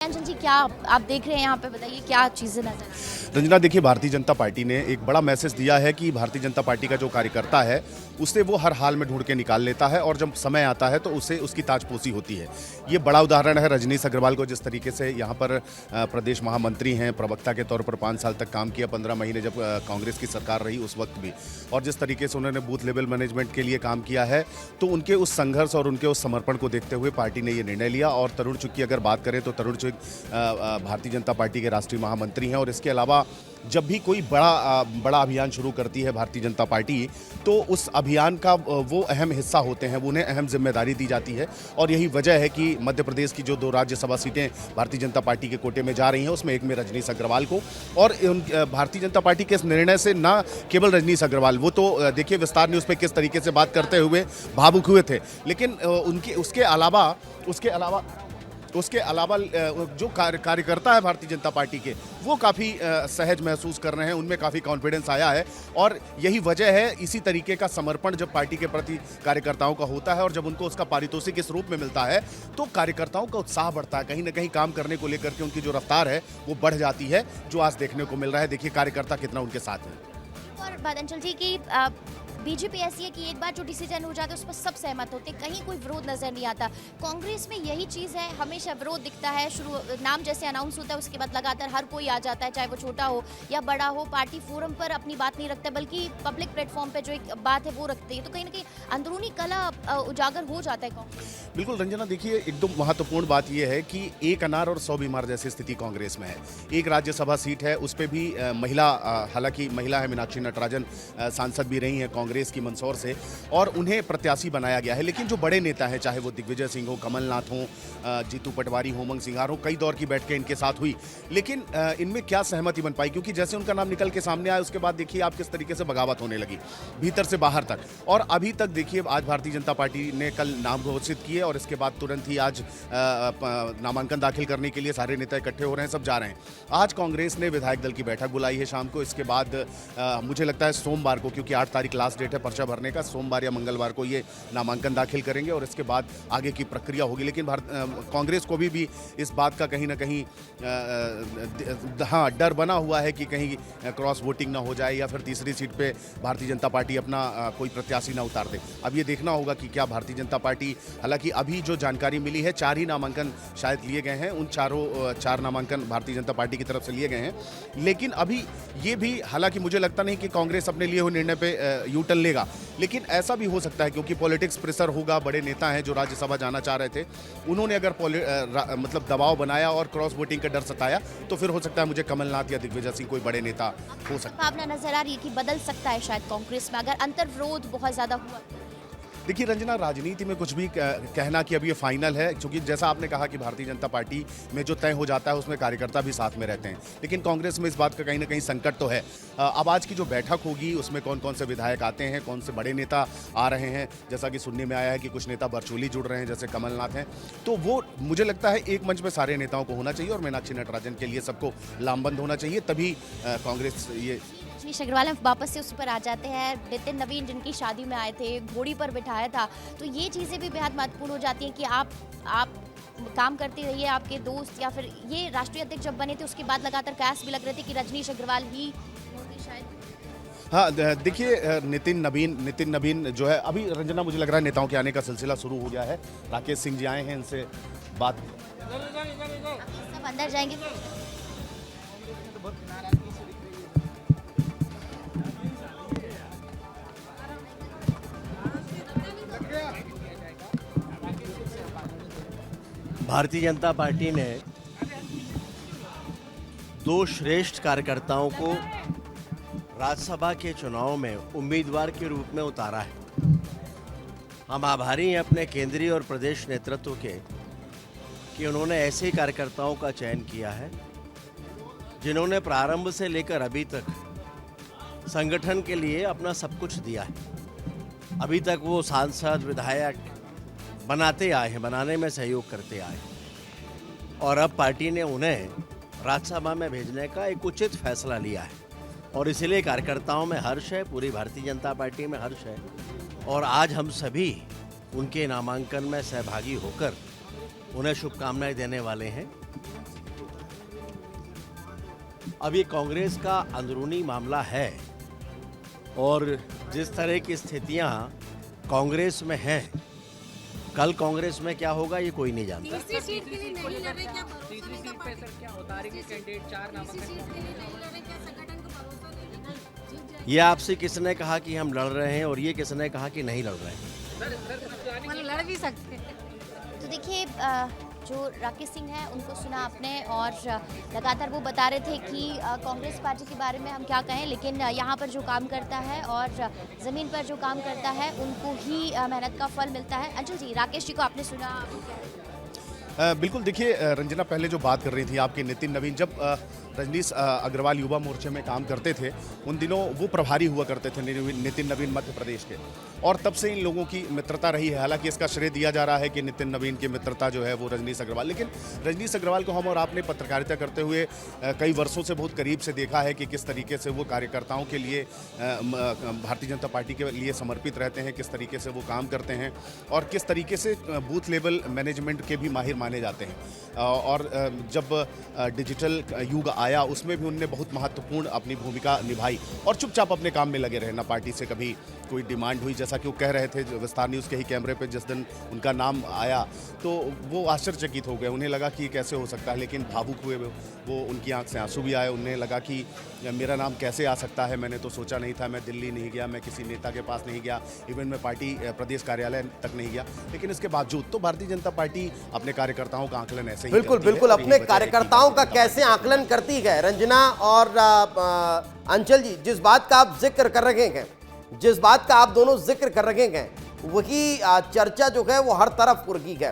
रंजन जी, क्या आप देख रहे हैं यहाँ पे, बताइए क्या चीज़ें नजर आ रही हैं? रंजना, देखिए, भारतीय जनता पार्टी ने एक बड़ा मैसेज दिया है कि भारतीय जनता पार्टी का जो कार्यकर्ता है उसे वो हर हाल में ढूंढ के निकाल लेता है और जब समय आता है तो उसे उसकी ताजपोशी होती है। ये बड़ा उदाहरण है रजनीश अग्रवाल को, जिस तरीके से यहाँ पर प्रदेश महामंत्री हैं, प्रवक्ता के तौर पर 5 साल तक काम किया, 15 महीने जब कांग्रेस की सरकार रही उस वक्त भी, और जिस तरीके से उन्होंने बूथ लेवल मैनेजमेंट के लिए काम किया है, तो उनके उस संघर्ष और उनके उस समर्पण को देखते हुए पार्टी ने ये निर्णय लिया। और तरुण चुग की अगर बात करें तो तरुण चुग भारतीय जनता पार्टी के राष्ट्रीय महामंत्री हैं, और इसके अलावा जब भी कोई बड़ा अभियान शुरू करती है भारतीय जनता पार्टी, तो उस अभियान का वो अहम हिस्सा होते हैं, उन्हें अहम जिम्मेदारी दी जाती है। और यही वजह है कि मध्य प्रदेश की जो 2 राज्यसभा सीटें भारतीय जनता पार्टी के कोटे में जा रही हैं, उसमें एक में रजनीश अग्रवाल को, और भारतीय जनता पार्टी के इस निर्णय से न केवल रजनीश अग्रवाल, वो तो देखिए विस्तार न्यूज़ पे किस तरीके से बात करते हुए भावुक हुए थे, लेकिन उसके अलावा जो कार्यकर्ता है भारतीय जनता पार्टी के, वो काफ़ी सहज महसूस कर रहे हैं, उनमें काफ़ी कॉन्फिडेंस आया है। और यही वजह है, इसी तरीके का समर्पण जब पार्टी के प्रति कार्यकर्ताओं का होता है और जब उनको उसका पारितोषिक इस रूप में मिलता है, तो कार्यकर्ताओं का उत्साह बढ़ता है, कहीं ना कहीं काम करने को लेकर के उनकी जो रफ्तार है वो बढ़ जाती है, जो आज देखने को मिल रहा है। देखिए कार्यकर्ता कितना उनके साथ है। और बादल जी की बीजेपी ऐसी है कि एक बार जो डिसीजन हो जाता है उस पर सब सहमत होते, कहीं कोई विरोध नजर नहीं आता। कांग्रेस में यही चीज़ है, हमेशा विरोध दिखता है। शुरू नाम जैसे अनाउंस होता है उसके बाद लगातार हर कोई आ जाता है, चाहे वो छोटा हो या बड़ा हो। पार्टी फोरम पर अपनी बात नहीं रखता, बल्कि पब्लिक प्लेटफॉर्म पे जो एक बात है वो रखते हैं, तो कहीं ना कहीं अंदरूनी कला उजागर हो जाता है कांग्रेस। बिल्कुल रंजना, देखिए एकदम महत्वपूर्ण बात यह है कि एक अनार और 100 बीमार जैसी स्थिति कांग्रेस में है। एक राज्यसभा सीट है, उस पर भी महिला, हालांकि महिला है, मीनाक्षी नटराजन सांसद भी रही हैं कांग्रेस की मंदसौर से, और उन्हें प्रत्याशी बनाया गया है। लेकिन जो बड़े नेता हैं, चाहे वो दिग्विजय सिंह हो, कमलनाथ हो, जीतू पटवारी हो, उमंग सिंघार हो, कई दौर की बैठकें इनके साथ हुई, लेकिन इनमें क्या सहमति बन पाई? क्योंकि जैसे उनका नाम निकल के सामने आया, उसके बाद देखिए आप किस तरीके से बगावत होने लगी भीतर से बाहर तक। और अभी तक देखिए, आज भारतीय जनता पार्टी ने कल नाम घोषित किए और इसके बाद तुरंत ही आज नामांकन दाखिल करने के लिए सारे नेता इकट्ठे हो रहे हैं, सब जा रहे हैं। आज कांग्रेस ने विधायक दल की बैठक बुलाई है शाम को। इसके बाद मुझे लगता है सोमवार को, क्योंकि 8 तारीख लास्ट डेट है पर्चा भरने का, सोमवार या मंगलवार को ये नामांकन दाखिल करेंगे और इसके बाद आगे की प्रक्रिया होगी। लेकिन कांग्रेस को भी इस बात का कहीं ना कहीं हाँ डर बना हुआ है कि कहीं क्रॉस वोटिंग ना हो जाए या फिर तीसरी सीट पे भारतीय जनता पार्टी अपना कोई प्रत्याशी ना उतार दे। अब ये देखना होगा कि क्या भारतीय जनता पार्टी, हालांकि अभी जो जानकारी मिली है 4 ही नामांकन शायद लिए गए हैं, उन 4 नामांकन भारतीय जनता पार्टी की तरफ से लिए गए हैं। लेकिन अभी ये भी, हालांकि मुझे लगता नहीं कि कांग्रेस अपने लिए हुए निर्णय पे यू टर्न लेगा, लेकिन ऐसा भी हो सकता है क्योंकि पॉलिटिक्स प्रेशर होगा। बड़े नेता हैं जो राज्यसभा जाना चाह रहे थे, उन्होंने अगर मतलब दबाव बनाया और क्रॉस वोटिंग का डर सताया, तो फिर हो सकता है मुझे कमलनाथ या दिग्विजय सिंह कोई बड़े नेता हो सकता है। भावना नजर आ रही है कि बदल सकता है शायद कांग्रेस में अगर अंतर्विरोध बहुत ज्यादा हुआ। देखिए रंजना, राजनीति में कुछ भी कहना कि अब ये फाइनल है, क्योंकि जैसा आपने कहा कि भारतीय जनता पार्टी में जो तय हो जाता है उसमें कार्यकर्ता भी साथ में रहते हैं, लेकिन कांग्रेस में इस बात का कहीं ना कहीं संकट तो है। अब आज की जो बैठक होगी उसमें कौन कौन से विधायक आते हैं, कौन से बड़े नेता आ रहे हैं, जैसा कि सुनने में आया है कि कुछ नेता वर्चुअली जुड़ रहे हैं, जैसे कमलनाथ हैं, तो वो मुझे लगता है एक मंच में सारे नेताओं को होना चाहिए और मीनाक्षी नटराजन के लिए सबको लामबंद होना चाहिए, तभी कांग्रेस ये। रजनीश अग्रवाल हम वापस से उस पर आ जाते हैं। नितिन नवीन जिनकी शादी में आए थे, घोड़ी पर बिठाया था, तो ये चीज़ें भी बेहद महत्वपूर्ण हो जाती हैं कि आप काम करते रहिए, आपके दोस्त, या फिर ये राष्ट्रीय अध्यक्ष जब बने थे उसके बाद लगातार कयास भी लग रहे थे कि रजनीश अग्रवाल ही होंगे शायद। हाँ, देखिए नितिन नवीन जो है, अभी रंजना मुझे लग रहा है नेताओं के आने का सिलसिला शुरू हो गया है। राकेश सिंह जी आए हैं, इनसे बात। सब अंदर जाएंगे। भारतीय जनता पार्टी ने 2 श्रेष्ठ कार्यकर्ताओं को राज्यसभा के चुनाव में उम्मीदवार के रूप में उतारा है। हम आभारी हैं अपने केंद्रीय और प्रदेश नेतृत्व के कि उन्होंने ऐसे ही कार्यकर्ताओं का चयन किया है जिन्होंने प्रारंभ से लेकर अभी तक संगठन के लिए अपना सब कुछ दिया है। अभी तक वो सांसद, विधायक बनाते आए हैं, बनाने में सहयोग करते आए हैं, और अब पार्टी ने उन्हें राज्यसभा में भेजने का एक उचित फैसला लिया है और इसलिए कार्यकर्ताओं में हर्ष है, पूरी भारतीय जनता पार्टी में हर्ष है। और आज हम सभी उनके नामांकन में सहभागी होकर उन्हें शुभकामनाएं देने वाले हैं। अब ये कांग्रेस का अंदरूनी मामला है और जिस तरह की स्थितियां कांग्रेस में हैं, कल कांग्रेस में क्या होगा ये कोई नहीं जानता। तीसरी सीट के लिए नहीं लड़ रहे, क्या भरोसा तीसरी नहीं सीट का पे पार्टी? सर क्या उतारेंगे कैंडिडेट? 4 तीसरी नामांकन सीट के लिए नहीं लड़ रहे, क्या संगठन को भरोसा नहीं है? जीत जाए। ये आपसे किसने कहा कि हम लड़ रहे हैं और ये किसने कहा कि नहीं लड़ रहे हैं? मतलब लड़ भी सकते हैं। तो देखिए जो राकेश सिंह हैं उनको सुना आपने और लगातार वो बता रहे थे कि कांग्रेस पार्टी के बारे में हम क्या कहें, लेकिन यहाँ पर जो काम करता है और ज़मीन पर जो काम करता है उनको ही मेहनत का फल मिलता है। अंचल जी, राकेश जी को आपने सुना, आप क्या कहें? बिल्कुल, देखिए रंजना पहले जो बात कर रही थी आपके नितिन नवीन, जब रजनीश अग्रवाल युवा मोर्चे में काम करते थे उन दिनों वो प्रभारी हुआ करते थे नितिन नवीन मध्य प्रदेश के, और तब से इन लोगों की मित्रता रही है। हालांकि इसका श्रेय दिया जा रहा है कि नितिन नवीन की मित्रता जो है वो रजनीश अग्रवाल, लेकिन रजनीश अग्रवाल को हम और आपने पत्रकारिता करते हुए कई वर्षों से बहुत करीब से देखा है कि किस तरीके से वो कार्यकर्ताओं के लिए भारतीय जनता पार्टी के लिए समर्पित रहते हैं, किस तरीके से वो काम करते हैं और किस तरीके से बूथ लेवल मैनेजमेंट के भी माहिर माने जाते हैं। और जब डिजिटल युग आया उसमें भी उन्होंने बहुत महत्वपूर्ण अपनी भूमिका निभाई और चुपचाप अपने काम में लगे रहे, ना पार्टी से कभी कोई डिमांड हुई। जैसा कि वो कह रहे थे विस्तार न्यूज़ के ही कैमरे पे जिस दिन उनका नाम आया तो वो आश्चर्यचकित हो गए, उन्हें लगा कि कैसे हो सकता है, लेकिन भावुक हुए वो, उनकी आंख से आंसू भी आए। उन्हें लगा कि मेरा नाम कैसे आ सकता है, मैंने तो सोचा नहीं था, मैं दिल्ली नहीं गया, मैं किसी नेता के पास नहीं गया, इवन मैं पार्टी प्रदेश कार्यालय तक नहीं गया, लेकिन इसके बावजूद तो भारतीय जनता पार्टी अपने कार्यकर्ताओं का आंकलन ऐसे ही बिल्कुल करती है बिल्कुल और यही अपने वजह है कि कार्यकर्ताओं का भारतीय जनता कैसे आकलन करती है रंजना और अंचल जी, जिस बात का आप जिक्र कर रहे हैं, जिस बात का आप दोनों जिक्र कर रहे हैं, वही चर्चा जो है वो हर तरफ उर्गी है।